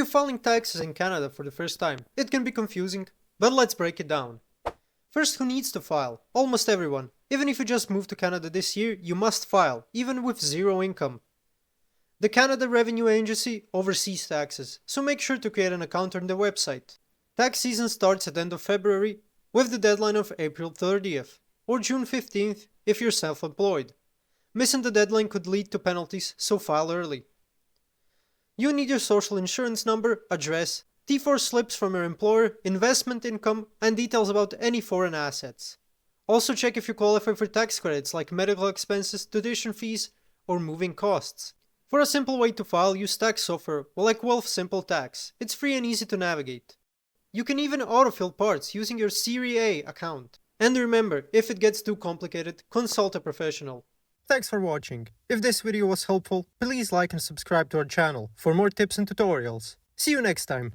you're filing taxes in Canada for the first time, it can be confusing, but let's break it down. First, who needs to file? Almost everyone. Even if you just moved to Canada this year, you must file, even with zero income. The Canada Revenue Agency oversees taxes, so make sure to create an account on the website. Tax season starts at the end of February, with the deadline of April 30th, or June 15th if you're self-employed. Missing the deadline could lead to penalties, so file early. You need your social insurance number, address, T4 slips from your employer, investment income, and details about any foreign assets. Also check if you qualify for tax credits like medical expenses, tuition fees, or moving costs. For a simple way to file, use tax software like Wealthsimple Tax. It's free and easy to navigate. You can even autofill parts using your Series A account. And remember, if it gets too complicated, consult a professional. Thanks for watching. If this video was helpful, please like and subscribe to our channel for more tips and tutorials. See you next time.